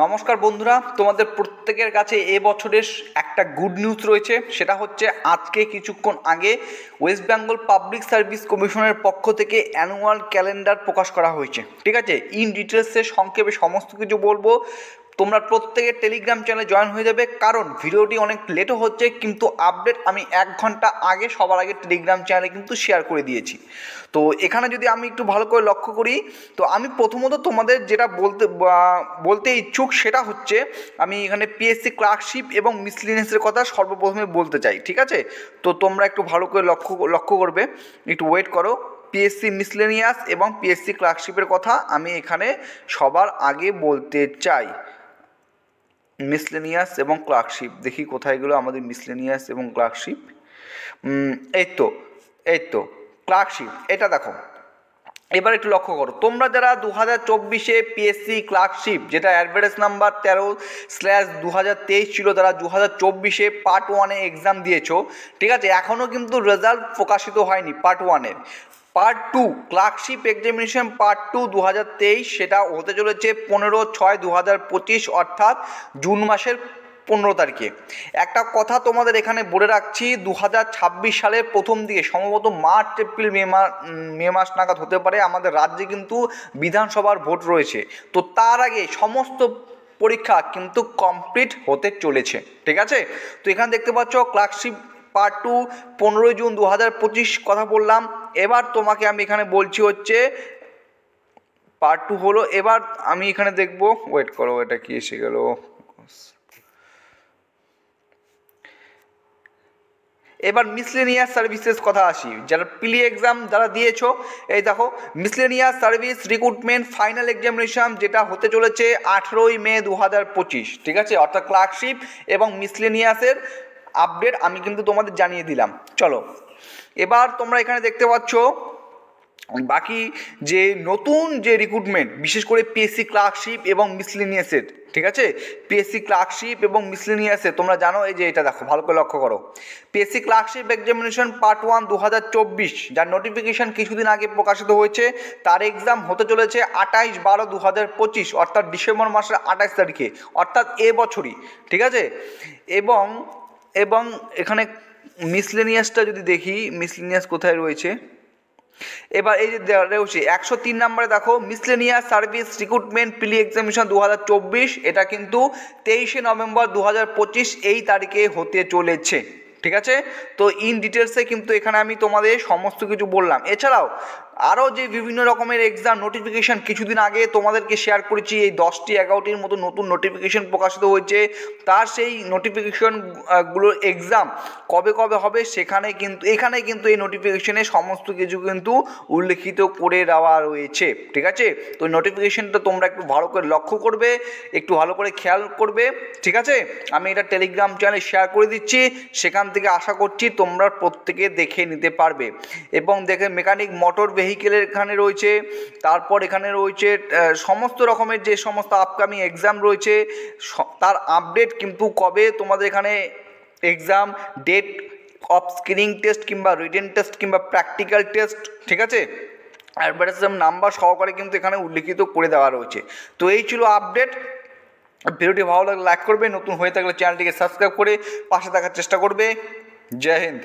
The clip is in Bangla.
নমস্কার বন্ধুরা, তোমাদের প্রত্যেকের কাছে এ বছরের একটা গুড নিউজ রয়েছে। সেটা হচ্ছে আজকে কিছুক্ষণ আগে ওয়েস্ট বেঙ্গল পাবলিক সার্ভিস কমিশনের পক্ষ থেকে অ্যানুয়াল ক্যালেন্ডার প্রকাশ করা হয়েছে। ঠিক আছে, ইন ডিটেলসে সংক্ষেপে সমস্ত কিছু বলবো। তোমরা প্রত্যেকে টেলিগ্রাম চ্যানেলে জয়েন হয়ে যাবে, কারণ ভিডিওটি অনেক লেটও হচ্ছে, কিন্তু আপডেট আমি 1 ঘন্টা আগে সবার আগে টেলিগ্রাম চ্যানেলে কিন্তু শেয়ার করে দিয়েছি। তো এখানে যদি আমি একটু ভালো করে লক্ষ্য করি, তো আমি প্রথমত তোমাদের যেটা বলতে ইচ্ছুক সেটা হচ্ছে, আমি এখানে পিএসসি ক্লার্কশিপ এবং মিসলিনিয়াসের কথা সর্বপ্রথমে বলতে চাই। ঠিক আছে, তো তোমরা একটু ভালো করে লক্ষ্য করবে, একটু ওয়েট করো। পিএসসি মিসলেনিয়াস এবং পিএসসি ক্লার্কশিপের কথা আমি এখানে সবার আগে বলতে চাই। মিসলেনিয়াস এবং ক্লার্কশিপ, দেখি কোথায় গেলো আমাদের মিসলেনিয়াস এবং ক্লার্কশিপ। এই তো ক্লার্কশিপ, এটা দেখো। এবার একটু লক্ষ্য করো, তোমরা যারা 2024-এ পিএসসি ক্লার্কশিপ, যেটা অ্যাডভার্টাইজ নাম্বার 13/2023 ছিল, তারা 2024-এ পার্ট 1-এ এক্সাম দিয়েছো। ঠিক আছে, এখনও কিন্তু রেজাল্ট প্রকাশিত হয়নি পার্ট 1-এর। পার্ট 2 ক্লার্কশিপ এক্সামিনেশন পার্ট 2 2023, সেটা হতে চলেছে 15/6/2025, অর্থাৎ জুন মাসের 15 তারিখে। একটা কথা তোমাদের এখানে বলে রাখছি, 2026 সালের প্রথম দিকে, সম্ভবত মার্চ এপ্রিল মে মাস নাগাদ হতে পারে, আমাদের রাজ্যে কিন্তু বিধানসভার ভোট রয়েছে। তো তার আগে সমস্ত পরীক্ষা কিন্তু কমপ্লিট হতে চলেছে। ঠিক আছে, তো এখানে দেখতে পাচ্ছ ক্লার্কশিপ পার্ট 2 15 জুন 2025 কথা বললাম। এবার তোমাকে আমি এখানে বলছি হচ্ছে পার্ট 2 হলো। এবার আমি এখানে দেখবো, ওয়েট করো, এটা কি এসে গেল। এবার মিসলেনিয়াস সার্ভিসেস কথা আসি, যারা পিলি এক্সাম যারা দিয়েছো, এই দেখো miscellaneous service recruitment final examination, যেটা হতে চলেছে 18 মে 2025। ঠিক আছে, অর্থাৎ ক্লার্কশিপ এবং মিসলেনিয়াসের আপডেট আমি কিন্তু তোমাদের জানিয়ে দিলাম। চলো, এবার তোমরা এখানে দেখতে পাচ্ছ বাকি যে নতুন যে রিক্রুটমেন্ট, বিশেষ করে পিএসসি ক্লার্কশিপ এবং মিসলেনিয়াসের। ঠিক আছে, পিএসসি ক্লার্কশিপ এবং মিসলেনিয়াসে তোমরা জানো, এই যে এটা দেখো, ভালো করে লক্ষ্য করো। পিএসসি ক্লার্কশিপ এক্সামিনেশন পার্ট 1 2024, যার নোটিফিকেশন কিছুদিন আগে প্রকাশিত হয়েছে, তার এক্সাম হতে চলেছে 28/12/2025, অর্থাৎ ডিসেম্বর মাসের 28 তারিখে, অর্থাৎ এ বছরই। ঠিক আছে, এবং এবং এখানে মিসলেনিয়াসটা যদি দেখি, মিসলেনিয়াস কোথায় রয়েছে, এবার এই যে রয়েছে 103 নম্বরে দেখো, miscellaneous service recruitment pre examination 2024, এটা কিন্তু 23 নভেম্বর 2025 এই তারিখে হতে চলেছে। ঠিক আছে, তো ইন ডিটেলসে কিন্তু এখানে আমি তোমাদের সমস্ত কিছু বললাম। এছাড়াও আরও যে বিভিন্ন রকমের এক্সাম নোটিফিকেশান কিছুদিন আগে তোমাদেরকে শেয়ার করেছি, এই 10টি 11টির মতো নতুন নোটিফিকেশান প্রকাশিত হয়েছে, তার সেই নোটিফিকেশানগুলোর এক্সাম কবে কবে হবে এখানে কিন্তু এই নোটিফিকেশানে সমস্ত কিছু কিন্তু উল্লেখিত করে দেওয়া রয়েছে। ঠিক আছে, তো নোটিফিকেশানটা তোমরা একটু ভালো করে লক্ষ্য করবে, একটু ভালো করে খেয়াল করবে। ঠিক আছে, আমি এটা টেলিগ্রাম চ্যানেলে শেয়ার করে দিচ্ছি, সেখান থেকে আশা করছি তোমরা প্রত্যেকে দেখে নিতে পারবে। এবং দেখে মেকানিক মোটর ভেহিকেলের এখানে রয়েছে, তারপর এখানে রয়েছে সমস্ত রকমের যে সমস্ত আপকামিং এক্সাম রয়েছে, তার আপডেট কিন্তু কবে তোমাদের এখানে exam, date of screening test কিংবা রিটেন টেস্ট কিংবা প্র্যাকটিক্যাল টেস্ট, ঠিক আছে, অ্যাডভার্টাইজমেন্ট নাম্বার সহকারে কিন্তু এখানে উল্লেখিত করে দেওয়া রয়েছে। তো এই ছিল আপডেট। ভিডিওটি ভালো লাগলে লাইক করবে, নতুন হয়ে থাকলে চ্যানেলটিকে সাবস্ক্রাইব করে পাশে থাকার চেষ্টা করবে। জয় হিন্দ।